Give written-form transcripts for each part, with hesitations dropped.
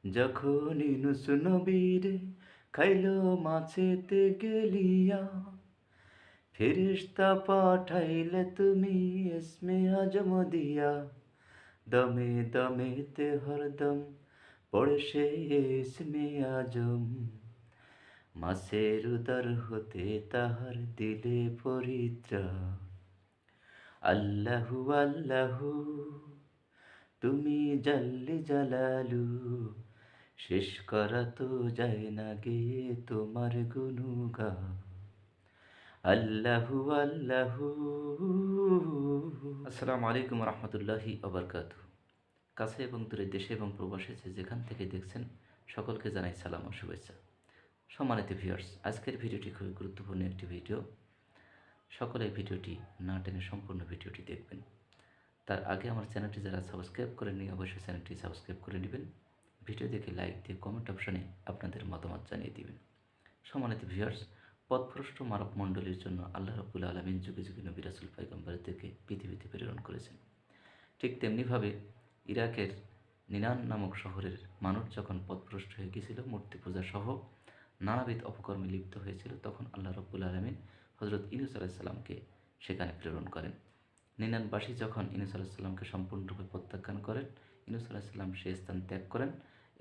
যখন ইউনুস নবীরে খাইল মাছেতে গেলিয়া, ফেরেশতা পাঠাইলে তুমি ইসমে আজম দিয়া। দমে দমেতে হরদম পড়ে সে ইসমে আজম, মাছের উদর হতে তাহার দিলে পরিত্রাণ। আল্লাহু আল্লাহু তুমি জাল্লে জালালু, শেষ করা তো যায় না গে তোমার গুণগান। আল্লাহু আল্লাহু। আসসালামু আলাইকুম রহমতুল্লাহি ওবারকাতু। কাছে এবং দূরে, দেশে এবং প্রবাসে যেখান থেকে দেখছেন সকলকে জানাই সালাম ও শুভেচ্ছা। সম্মানিত ভিউয়ার্স, আজকের ভিডিওটি খুবই গুরুত্বপূর্ণ একটি ভিডিও। সকলে ভিডিওটি না টেনে সম্পূর্ণ ভিডিওটি দেখবেন। তার আগে আমার চ্যানেলটি যারা সাবস্ক্রাইব করেননি অবশ্যই চ্যানেলটি সাবস্ক্রাইব করে নেবেন। ভিডিও দেখে লাইক দিয়ে কমেন্ট অপশনে আপনাদের মতামত জানিয়ে দিবেন। সম্মানিত ভিউয়ার্স, পথভ্রষ্ট মানব মণ্ডলীর জন্য আল্লাহ রাব্বুল আলামিন যুগে যুগে নবী রাসূল পয়গম্বরদেরকে পৃথিবীতে প্রেরণ করেছেন। ঠিক তেমনিভাবে ইরাকের নিনান নামক শহরের মানুষ যখন পথভ্রষ্ট হয়ে গিয়েছিল, মূর্তি পূজা সহ নানাবিধ অপকর্মে লিপ্ত হয়েছিল, তখন আল্লাহ রাব্বুল আলামিন হযরত ইউনূস আলাইহিস সালামকে সেখানে প্রেরণ করেন। নিনানবাসী যখন ইউনূস আলাইহিস সালামকে সম্পূর্ণরূপে প্রত্যাখ্যান করেন, ইউনূস আলাইহিস সালাম সে স্থান ত্যাগ করেন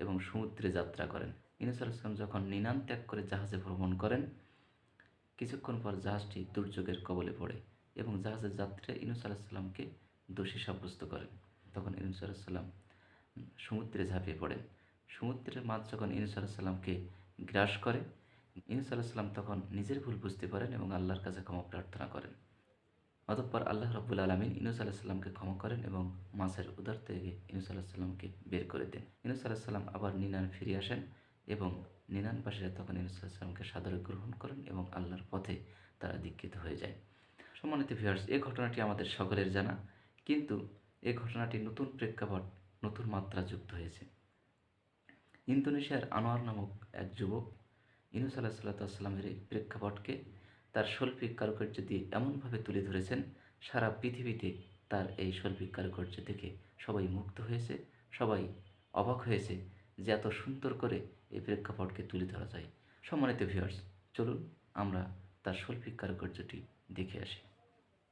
এবং সমুদ্রে যাত্রা করেন। ইউনূস আলাইহিস সালাম যখন নিনান ত্যাগ করে জাহাজে ভ্রমণ করেন, কিছুক্ষণ পর জাহাজটি দুর্যোগের কবলে পড়ে এবং জাহাজের যাত্রীরা ইউনূস আলাইহিস সালামকে দোষী সাব্যস্ত করেন। তখন ইউনূস আলাইহিস সালাম সমুদ্রে ঝাঁপিয়ে পড়েন। সমুদ্রের মাছ যখন ইউনূস আলাইহিস সালামকে গ্রাস করে, ইউনূস আলাইহিস সালাম তখন নিজের ভুল বুঝতে পারেন এবং আল্লাহর কাছে ক্ষমা প্রার্থনা করেন। অতঃপর আল্লাহ রাব্বুল আলামিন ইউনূস আলাইহিস সালামকে ক্ষমা করেন এবং মাছের উদর থেকে ইউনূস আলাইহিস সালামকে বের করে দেন। ইউনূস আলাইহিস সালাম আবার নিনান ফিরে আসেন এবং নিনানবাসীরা তখন ইউনূস আলাইহিস সালামকে সাদরে গ্রহণ করেন এবং আল্লাহর পথে তারা দীক্ষিত হয়ে যায়। সম্মানিত ভিউয়ার্স, এই ঘটনাটি আমাদের সকলের জানা, কিন্তু এই ঘটনাটি নতুন প্রেক্ষাপট, নতুন মাত্রা যুক্ত হয়েছে। ইন্দোনেশিয়ার আনোয়ার নামক এক যুবক ইউনূস আলাইহিস সালামের এই প্রেক্ষাপটকে তার শৈল্পিক কারুকার্য দিয়ে এমনভাবে তুলে ধরেছেন, সারা পৃথিবীতে তার এই শৈল্পিক কারুকার্য দেখে সবাই মুগ্ধ হয়েছে, সবাই অবাক হয়েছে যে এত সুন্দর করে এই প্রেক্ষাপটকে তুলে ধরা যায়। সম্মানিত ভিউয়ার্স, চলুন আমরা তার শৈল্পিক কারুকার্যটি দেখে আসি।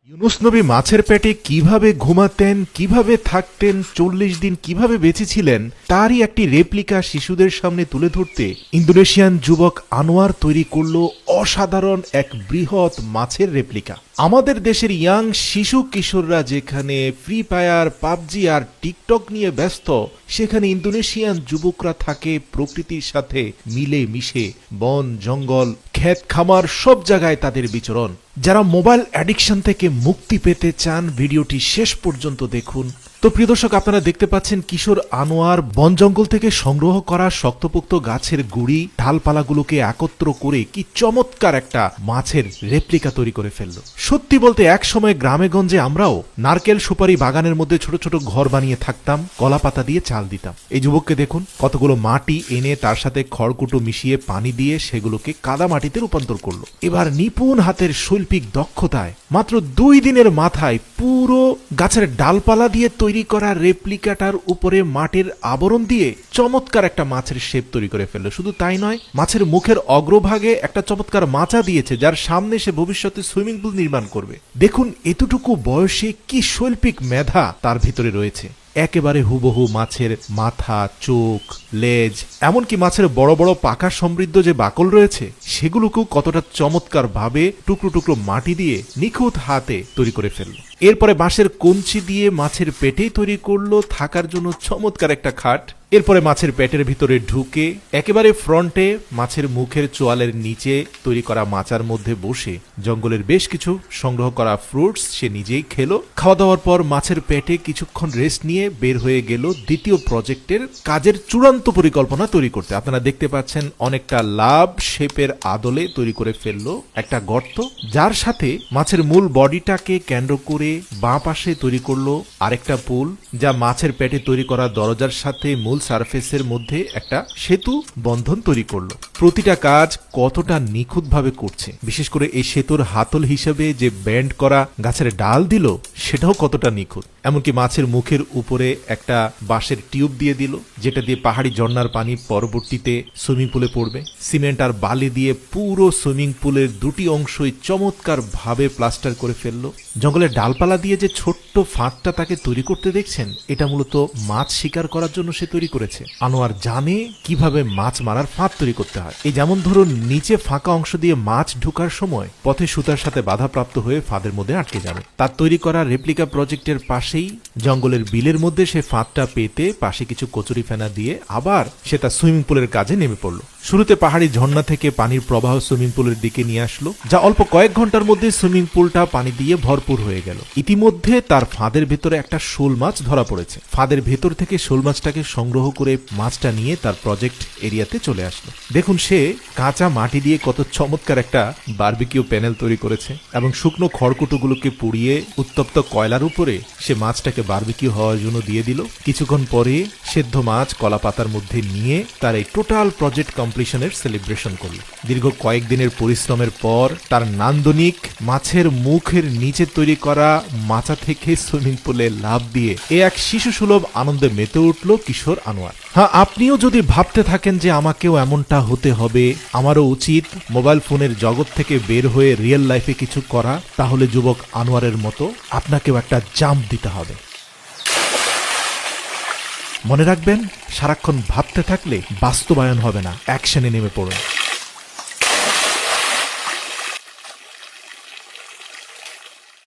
ইউনুস নবী মাছের পেটে কিভাবে ঘুমাতেন, কিভাবে থাকতেন, 40 দিন কিভাবে বেঁচে ছিলেন, তারই একটি রেপ্লিকা শিশুদের সামনে তুলে ধরতে ইন্দোনেশিয়ান যুবক আনোয়ার তৈরি করল অসাধারণ এক বৃহৎ মাছের রেপ্লিকা। আমাদের দেশের ইয়াং শিশু কিশোররা যেখানে ফ্রি ফায়ার, পাবজি আর টিকটক নিয়ে ব্যস্ত, সেখানে ইন্দোনেশিয়ান যুবকরা থাকে প্রকৃতির সাথে মিলে মিশে। বন জঙ্গল, ক্ষেত খামার সব জায়গায় তাদের বিচরণ। যারা মোবাইল অ্যাডিকশন থেকে মুক্তি পেতে চান, ভিডিওটি শেষ পর্যন্ত দেখুন। তো প্রিয় দর্শক, আপনারা দেখতে পাচ্ছেন কিশোর আনোয়ার বন জঙ্গল থেকে সংগ্রহ করা শক্তপোক্ত গাছের গুড়ি, ডালপালাগুলোকে একত্র করে কি চমৎকার একটা মাছের রেপ্লিকা তৈরি করে ফেলল। সত্যি বলতে এক সময় গ্রামে গঞ্জে আমরাও নারকেল সুপারি বাগানের মধ্যে ছোট ছোট ঘর বানিয়ে থাকতাম, কলা পাতা দিয়ে চাল দিতাম। এই যুবককে দেখুন, কতগুলো মাটি এনে তার সাথে খড়কুটো মিশিয়ে পানি দিয়ে সেগুলোকে কাদা মাটিতে রূপান্তর করলো। এবার নিপুণ হাতের শৈল্পিক দক্ষতায় মাত্র 2 দিনের মাথায় পুরো গাছের ডালপালা দিয়ে তৈরি করা রেপ্লিকাটার উপরে মাটির আবরণ দিয়ে চমৎকার একটা মাছের শেপ তৈরি করে ফেললো। শুধু তাই নয়, মাছের মুখের অগ্রভাগে একটা চমৎকার মাচা দিয়েছে, যার সামনে সে ভবিষ্যতে সুইমিং পুল নির্মাণ করবে। দেখুন এতটুকু বয়সে কি শৈল্পিক মেধা তার ভিতরে রয়েছে। একেবারে হুবহু মাছের মাথা, চোখ, লেজ, এমনকি মাছের বড় বড় পাকা সমৃদ্ধ যে বাকল রয়েছে সেগুলোকেও কতটা চমৎকার ভাবে টুকরো টুকরো মাটি দিয়ে নিখুঁত হাতে তৈরি করে ফেলল। এরপরে বাঁশের কঞ্চি দিয়ে মাছের পেটেই তৈরি করলো থাকার জন্য চমৎকার একটা খাট। এরপরে মাছের পেটের ভিতরে ঢুকে একেবারে ফ্রন্টে মাছের মুখের চোয়ালের নিচে তৈরি করা মাচার মধ্যে বসে জঙ্গলের বেশ কিছু সংগ্রহ করা ফ্রুটস সে নিজেই খেলো। খাওয়া দাওয়ার পর মাছের পেটে কিছুক্ষণ রেস্ট নিয়ে বের হয়ে গেল দ্বিতীয় প্রজেক্টের কাজের চূড়ান্ত পরিকল্পনা তৈরি করতে। আপনারা দেখতে পাচ্ছেন অনেকটা লাভ শেপের আদলে তৈরি করে ফেললো একটা গর্ত, যার সাথে মাছের মূল বডিটাকে কেন্দ্র করে বাঁ পাশে তৈরি করলো আরেকটা পুল, যা মাছের পেটে তৈরি করা দরজার সাথে মূল সারফেসের মধ্যে একটা সেতু বন্ধন তৈরি করলো। প্রতিটা কাজ কতটা নিখুঁতভাবে করছে, বিশেষ করে এই সেতুর হাতল হিসেবে যে ব্যান্ড করা গাছের ডাল দিল সেটাও কতটা নিখুঁত। এমনকি মাছের মুখের উপরে একটা বাঁশের টিউব দিয়ে দিল, যেটা দিয়ে পাহাড়ি ঝর্ণার পানি পরবর্তীতে সুইমিং পুলে পড়বে। সিমেন্ট আর বালি দিয়ে পুরো সুইমিং পুলের দুটি অংশই চমৎকার ভাবে প্লাস্টার করে ফেললো। জঙ্গলের ডালপালা দিয়ে যে ছোট্ট ফাঁদটা তাকে তৈরি করতে দেখছেন, এটা মূলত মাছ শিকার করার জন্য সে তৈরি করেছে। আনোয়ার জানে কিভাবে মাছ মারার ফাঁদ তৈরি করতে হয়। এই যেমন ধরুন, নিচে ফাঁকা অংশ দিয়ে মাছ ঢোকার সময় পথে সুতার সাথে বাধাপ্রাপ্ত হয়ে ফাঁদের মধ্যে আটকে যাবে। তার তৈরি করা রেপ্লিকা প্রজেক্টের পাশেই জঙ্গলের বিলের মধ্যে সে ফাঁদটা পেতে পাশে কিছু কচুরি ফেনা দিয়ে আবার সে তার সুইমিং পুলের কাজে নেমে পড়লো। শুরুতে পাহাড়ি ঝর্ণা থেকে পানির প্রবাহ সুইমিং পুলের দিকে নিয়ে আসলো, যা অল্প কয়েক ঘন্টার মধ্যে সুইমিং পুলটা পানি দিয়ে ভরপুর হয়ে গেল। ইতিমধ্যে তার ফাঁদের ভেতরে একটা শোল মাছ ধরা পড়েছে। ফাঁদের ভেতর থেকে শোল মাছটাকে সংগ্রহ করে মাছটা নিয়ে তার প্রজেক্ট এরিয়াতে চলে আসলো। দেখুন, সে কাঁচা মাটি দিয়ে কত চমৎকার একটা বারবিকিউ প্যানেল তৈরি করেছে এবং শুকনো খড়কুটোগুলোকে পুড়িয়ে উত্তপ্ত কয়লার উপরে সে মাছটাকে বারবিকিউ হওয়ার জন্য দিয়ে দিল। কিছুক্ষণ পরে সেদ্ধ মাছ কলা পাতার মধ্যে নিয়ে তার এই টোটাল প্রজেক্ট কমপ্লিশনের সেলিব্রেশন করল। দীর্ঘ কয়েকদিনের পরিশ্রমের পর তার নান্দনিক মাছের মুখের নিচে তৈরি করা মাচা থেকে সুইমিং পুলে লাফ দিয়ে এক শিশু সুলভ আনন্দে মেতে উঠল কিশোর আনোয়ার। হ্যাঁ, আপনিও যদি ভাবতে থাকেন যে আমাকেও এমনটা হতে হবে, আমারও উচিত মোবাইল ফোনের জগৎ থেকে বের হয়ে রিয়েল লাইফে কিছু করা, তাহলে যুবক আনোয়ারের মতো আপনাকেও একটা জাম্প দিতে হবে। মনে রাখবেন, সারাক্ষণ ভাবতে থাকলে বাস্তবায়ন হবে না, অ্যাকশনে নেমে পড়ুন।